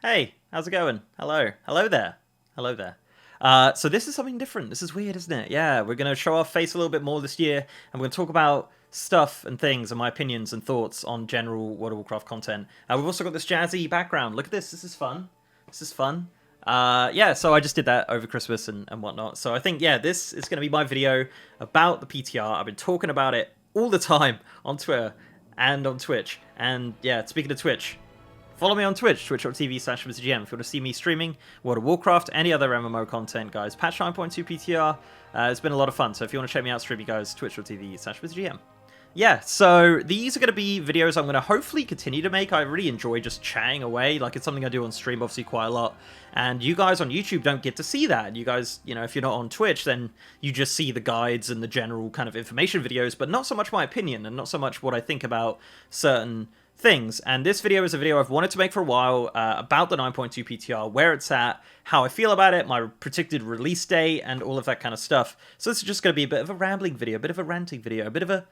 Hey, how's it going? Hello. Hello there. Hello there. So this is something different. This is weird, isn't it? Yeah, we're going to show our face a little bit more this year, and we're going to talk about stuff and things and my opinions and thoughts on general World of Warcraft content. We've also got this jazzy background. Look at this. This is fun. This is fun. Yeah, so I just did that over Christmas and whatnot. So I think, yeah, this is going to be my video about the PTR. I've been talking about it all the time on Twitter and on Twitch. And yeah, speaking of Twitch, follow me on Twitch, twitch.tv/MrGM, if you want to see me streaming World of Warcraft, any other MMO content, guys. Patch 9.2 PTR, it's been a lot of fun, so if you want to check me out streaming, guys, twitch.tv/MrGM. Yeah, so these are going to be videos I'm going to hopefully continue to make. I really enjoy just chatting away, like it's something I do on stream, obviously, quite a lot. And you guys on YouTube don't get to see that. You guys, you know, if you're not on Twitch, then you just see the guides and the general kind of information videos, but not so much my opinion and not so much what I think about certain things. And this video is a video I've wanted to make for a while about the 9.2 PTR, where it's at, how I feel about it, my predicted release date, and all of that kind of stuff. So this is just going to be a bit of a rambling video, a bit of a ranting video, a bit of a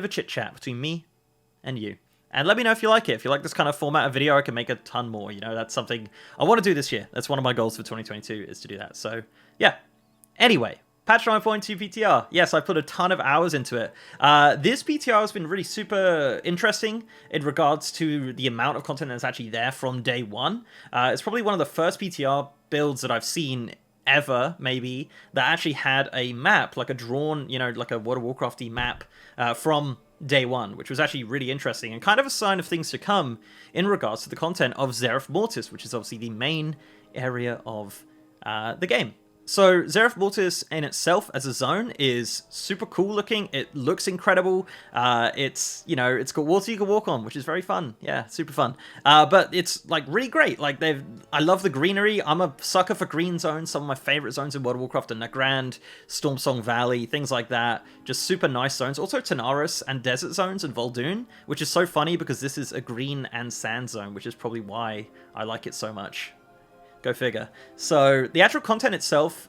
chit chat between me and you. And let me know if you like it. If you like this kind of format of video, I can make a ton more. You know, that's something I want to do this year. That's one of my goals for 2022 is to do that. So yeah. Anyway, patch 9.2 PTR. Yes, I put a ton of hours into it. This PTR has been really super interesting in regards to the amount of content that's actually there from day one. It's probably one of the first PTR builds that I've seen ever, maybe, that actually had a map, like a drawn, you know, like a World of Warcraft-y map from day one, which was actually really interesting and kind of a sign of things to come in regards to the content of Zereth Mortis, which is obviously the main area of the game. So Zereth Mortis in itself as a zone is super cool looking. It looks incredible. It's, you know, it's got water you can walk on, which is very fun. Yeah, super fun. But it's like really great. Like I love the greenery. I'm a sucker for green zones. Some of my favorite zones in World of Warcraft are Nagrand, Stormsong Valley, things like that. Just super nice zones. Also Tanaris and desert zones in Vol'dun, which is so funny because this is a green and sand zone, which is probably why I like it so much. Go figure. So the actual content itself,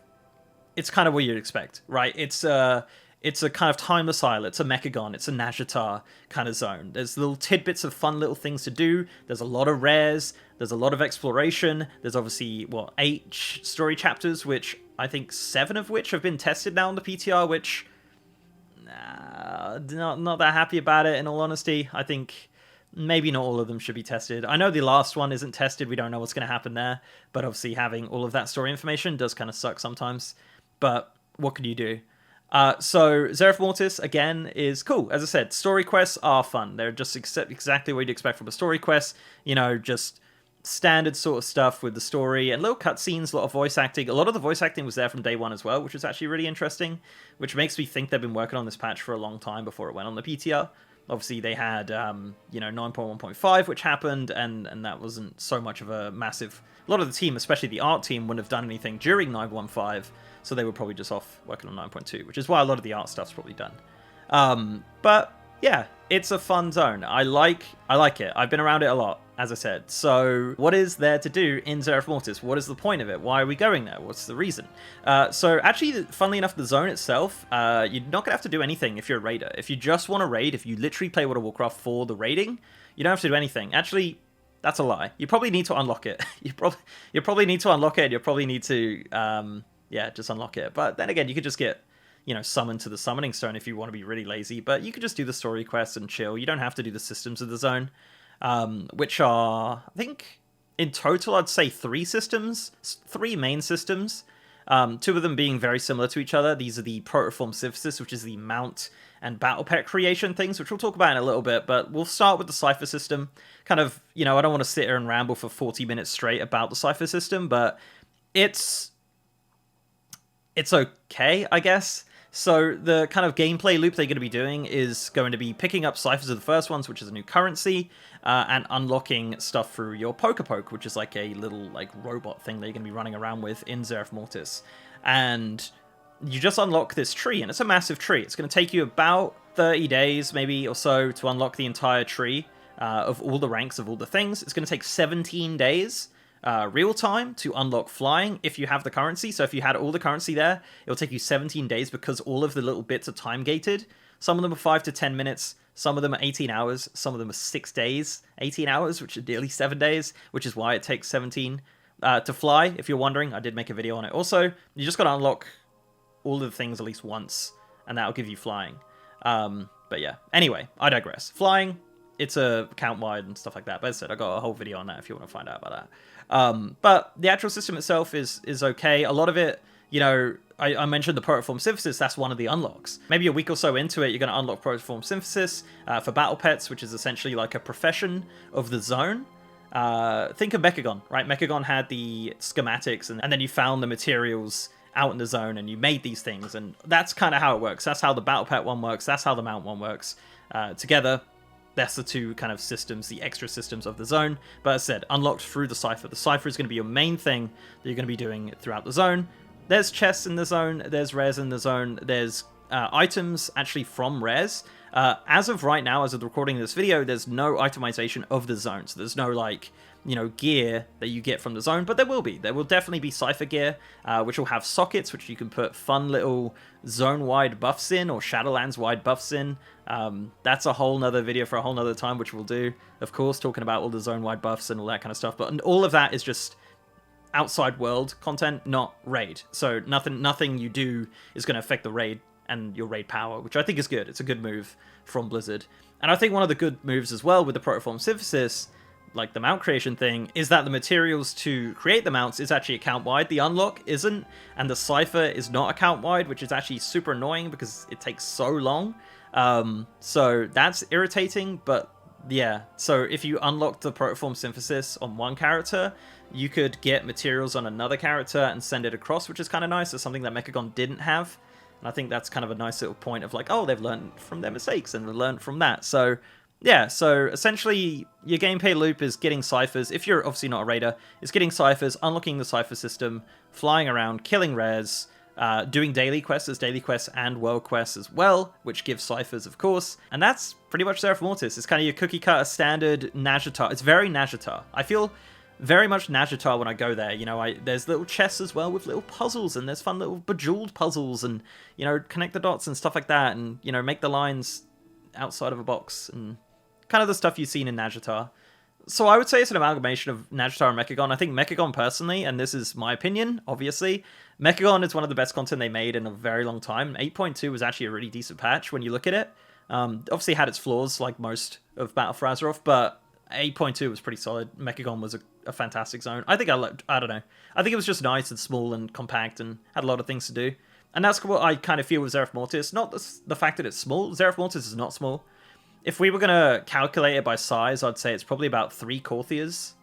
it's kind of what you'd expect, right? It's a kind of timeless isle. It's a Mechagon. It's a Nazjatar kind of zone. There's little tidbits of fun little things to do. There's a lot of rares. There's a lot of exploration. There's obviously, what, 8 story chapters, which I think 7 of which have been tested now on the PTR, which not that happy about it, in all honesty. I think maybe not all of them should be tested. I know the last one isn't tested. We don't know what's going to happen there. But obviously having all of that story information does kind of suck sometimes. But what can you do? So Zereth Mortis, again, is cool. As I said, story quests are fun. They're just exactly what you'd expect from a story quest. You know, just standard sort of stuff with the story and little cutscenes, a lot of voice acting. A lot of the voice acting was there from day one as well, which was actually really interesting, which makes me think they've been working on this patch for a long time before it went on the PTR. Obviously, they had, you know, 9.1.5, which happened, and that wasn't so much of a massive... A lot of the team, especially the art team, wouldn't have done anything during 9.1.5, so they were probably just off working on 9.2, which is why a lot of the art stuff's probably done. But, yeah, it's a fun zone. I like it. I've been around it a lot, as I said. So, what is there to do in Zereth Mortis? What is the point of it? Why are we going there? What's the reason? So, actually, funnily enough, the zone itself, you're not going to have to do anything if you're a raider. If you just want to raid, if you literally play World of Warcraft for the raiding, you don't have to do anything. Actually, that's a lie. You probably need to unlock it. You probably need to unlock it. You probably need to, yeah, just unlock it. But then again, you could just get, you know, summoned to the summoning stone if you want to be really lazy. But you could just do the story quests and chill. You don't have to do the systems of the zone, which are, I think, in total, I'd say 3 systems, 3 main systems. 2 of them being very similar to each other. These are the Protoform Synthesis, which is the mount and battle pet creation things, which we'll talk about in a little bit, but we'll start with the Cipher system. Kind of, you know, I don't want to sit here and ramble for 40 minutes straight about the Cipher system, but it's okay, I guess. So the kind of gameplay loop they're going to be doing is going to be picking up ciphers of the first ones, which is a new currency, and unlocking stuff through your Pokepoke, which is like a little like robot thing that you're going to be running around with in Zereth Mortis. And you just unlock this tree, and it's a massive tree. It's going to take you about 30 days, maybe, or so, to unlock the entire tree of all the ranks of all the things. It's going to take 17 days real time to unlock flying if you have the currency. So if you had all the currency there, it'll take you 17 days because all of the little bits are time gated. Some of them are 5 to 10 minutes. Some of them are 18 hours, some of them are 6 days, 18 hours, which are nearly 7 days, which is why it takes 17 to fly, if you're wondering. I did make a video on it. Also, you just got to unlock all of the things at least once, and that'll give you flying. But yeah, anyway, I digress. Flying, it's a count-wide and stuff like that. But as I said, I got a whole video on that if you want to find out about that. But the actual system itself is okay. A lot of it, you know, I mentioned the protoform synthesis. That's one of the unlocks. Maybe a week or so into it, you're going to unlock protoform synthesis for battle pets, which is essentially like a profession of the zone. Think of Mechagon, right? Mechagon had the schematics, and then you found the materials out in the zone, and you made these things, and that's kind of how it works. That's how the battle pet one works. That's how the mount one works. Together, that's the two kind of systems, the extra systems of the zone. But as I said, unlocked through the Cipher. The Cipher is going to be your main thing that you're going to be doing throughout the zone. There's chests in the zone, there's rares in the zone, there's items actually from rares. As of right now, as of the recording of this video, there's no itemization of the zone. So there's no, like, you know, gear that you get from the zone, but there will be. There will definitely be Cipher gear, which will have sockets, which you can put fun little zone-wide buffs in, or Shadowlands-wide buffs in. That's a whole nother video for a whole nother time, which we'll do, of course, talking about all the zone-wide buffs and all that kind of stuff. But all of that is just outside world content, not raid. So nothing you do is going to affect the raid and your raid power, which I think is good. It's a good move from Blizzard. And I think one of the good moves as well with the protoform synthesis, like the mount creation thing, is that the materials to create the mounts is actually account-wide. The unlock isn't, and the Cipher is not account-wide, which is actually super annoying because it takes so long. So that's irritating, but yeah. So if you unlock the protoform synthesis on one character, you could get materials on another character and send it across, which is kind of nice. It's something that Mechagon didn't have. And I think that's kind of a nice little point of like, oh, they've learned from their mistakes and learned from that. So yeah, so essentially your gameplay loop is getting Ciphers. If you're obviously not a raider, it's getting Ciphers, unlocking the Cipher system, flying around, killing rares, doing daily quests as daily quests and world quests as well, which gives Ciphers, of course. And that's pretty much Zereth Mortis. It's kind of your cookie cutter standard Nazjatar. It's very Nazjatar. I feel very much Nazjatar when I go there. You know, there's little chests as well with little puzzles, and there's fun little bejeweled puzzles, and, you know, connect the dots and stuff like that, and, you know, make the lines outside of a box, and kind of the stuff you've seen in Nazjatar. So I would say it's an amalgamation of Nazjatar and Mechagon. I think Mechagon personally, and this is my opinion, obviously, Mechagon is one of the best content they made in a very long time. 8.2 was actually a really decent patch when you look at it. Obviously had its flaws like most of Battle for Azeroth, but 8.2 was pretty solid. Mechagon was a fantastic zone. I think I don't know. I think it was just nice and small and compact and had a lot of things to do. And that's what I kind of feel with Zereth Mortis. Not the fact that it's small. Zereth Mortis is not small. If we were going to calculate it by size, I'd say it's probably about 3 Korthias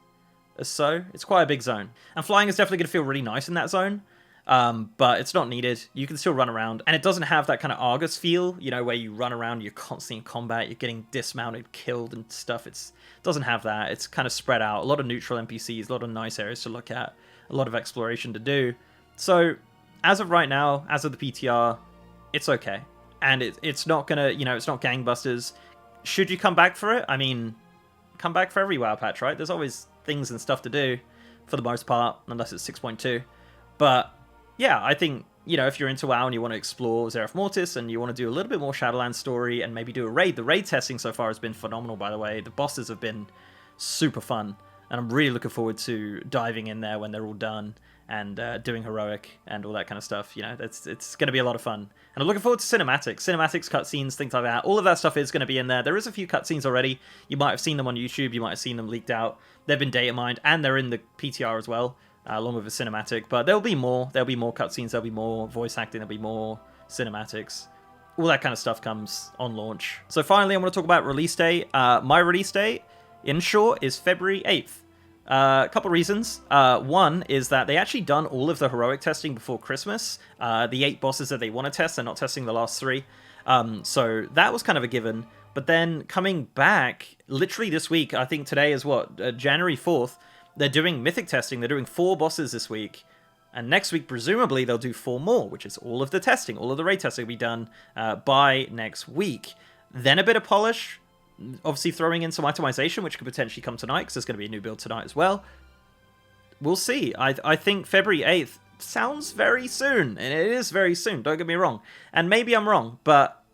or so. It's quite a big zone. And flying is definitely going to feel really nice in that zone. But it's not needed. You can still run around, and it doesn't have that kind of Argus feel, you know, where you run around, you're constantly in combat, you're getting dismounted, killed and stuff. It doesn't have that. It's kind of spread out. A lot of neutral NPCs, a lot of nice areas to look at, a lot of exploration to do. So as of right now, as of the PTR, it's okay. And it's not gonna, you know, it's not gangbusters. Should you come back for it? I mean, come back for every WoW patch, right? There's always things and stuff to do, for the most part, unless it's 6.2. But yeah, I think, you know, if you're into WoW and you want to explore Zereth Mortis and you want to do a little bit more Shadowlands story and maybe do a raid. The raid testing so far has been phenomenal, by the way. The bosses have been super fun, and I'm really looking forward to diving in there when they're all done and doing heroic and all that kind of stuff. You know, it's going to be a lot of fun. And I'm looking forward to cinematics, cutscenes, things like that. All of that stuff is going to be in there. There is a few cutscenes already. You might have seen them on YouTube. You might have seen them leaked out. They've been data mined, and they're in the PTR as well, along with a cinematic. But there'll be more. There'll be more cutscenes. There'll be more voice acting. There'll be more cinematics. All that kind of stuff comes on launch. So finally, I want to talk about release date. My release date, in short, is February 8th. A couple reasons. One is that they actually done all of the heroic testing before Christmas. The 8 bosses that they want to test, they're not testing the last 3. So that was kind of a given. But then coming back, literally this week, I think today is what, January 4th, they're doing mythic testing. They're doing 4 bosses this week. And next week, presumably, they'll do 4 more, which is all of the testing. All of the raid testing will be done by next week. Then a bit of polish. Obviously throwing in some itemization, which could potentially come tonight, because there's going to be a new build tonight as well. We'll see. I think February 8th sounds very soon, and it is very soon, don't get me wrong. And maybe I'm wrong, but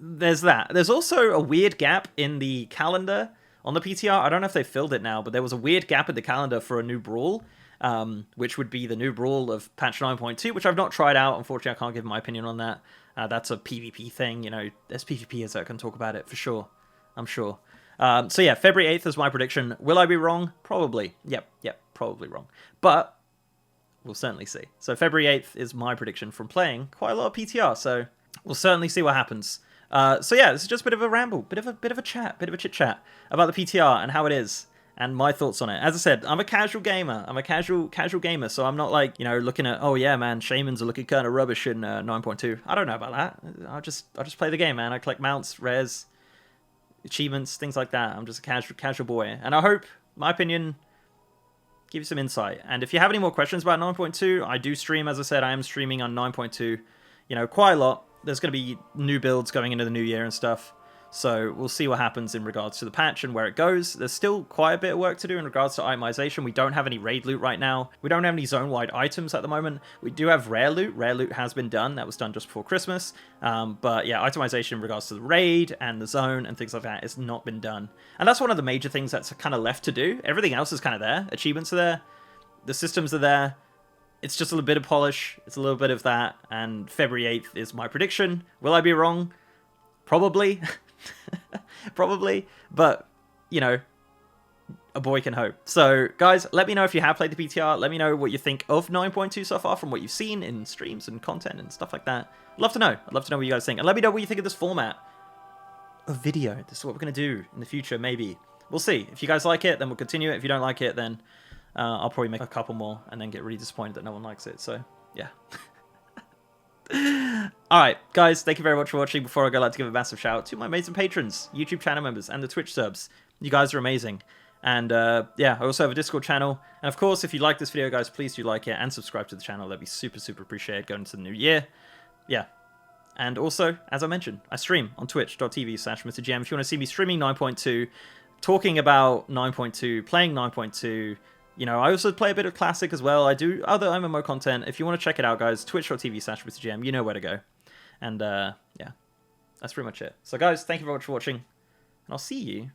there's that. There's also a weird gap in the calendar on the PTR. I don't know if they filled it now, but there was a weird gap in the calendar for a new Brawl, which would be the new Brawl of patch 9.2, which I've not tried out. Unfortunately, I can't give my opinion on that. That's a PvP thing, you know. There's PvPers that can talk about it for sure. I'm sure. So yeah, February 8th is my prediction. Will I be wrong? Probably. Yep, probably wrong. But we'll certainly see. So February 8th is my prediction from playing quite a lot of PTR. So we'll certainly see what happens. So yeah, this is just a bit of a ramble, bit of a chat, bit of a chit chat about the PTR and how it is and my thoughts on it. As I said, I'm a casual gamer. I'm a casual gamer, so I'm not like, you know, looking at, oh yeah, man, shamans are looking kind of rubbish in 9.2. I don't know about that. I'll just play the game, man. I collect mounts, rares, achievements, things like that. I'm just a casual boy, and I hope my opinion give you some insight. And if you have any more questions about 9.2, I do stream. As I said, I am streaming on 9.2, you know, quite a lot. There's going to be new builds going into the new year and stuff. So we'll see what happens in regards to the patch and where it goes. There's still quite a bit of work to do in regards to itemization. We don't have any raid loot right now. We don't have any zone-wide items at the moment. We do have rare loot. Rare loot has been done. That was done just before Christmas. But yeah, itemization in regards to the raid and the zone and things like that has not been done. And that's one of the major things that's kind of left to do. Everything else is kind of there. Achievements are there. The systems are there. It's just a little bit of polish. It's a little bit of that. And February 8th is my prediction. Will I be wrong? Probably. Probably. But, you know, a boy can hope. So, guys, let me know if you have played the PTR. Let me know what you think of 9.2 so far from what you've seen in streams and content and stuff like that. I'd love to know. I'd love to know what you guys think. And let me know what you think of this format of video. This is what we're going to do in the future, maybe. We'll see. If you guys like it, then we'll continue it. If you don't like it, then I'll probably make a couple more and then get really disappointed that no one likes it. So, yeah. Alright, guys, thank you very much for watching. Before I go, I'd like to give a massive shout out to my amazing patrons, YouTube channel members, and the Twitch subs. You guys are amazing. And, yeah, I also have a Discord channel. And, of course, if you like this video, guys, please do like it and subscribe to the channel. That'd be super, super appreciated going into the new year. Yeah. And also, as I mentioned, I stream on twitch.tv/MrGM. If you want to see me streaming 9.2, talking about 9.2, playing 9.2, you know, I also play a bit of Classic as well. I do other MMO content. If you want to check it out, guys, twitch.tv/MrGM, you know where to go. And, yeah, that's pretty much it. So, guys, thank you very much for watching, and I'll see you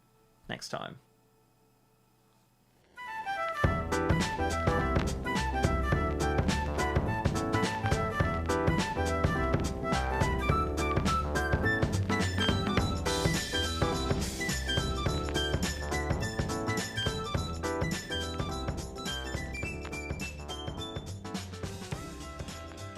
next time.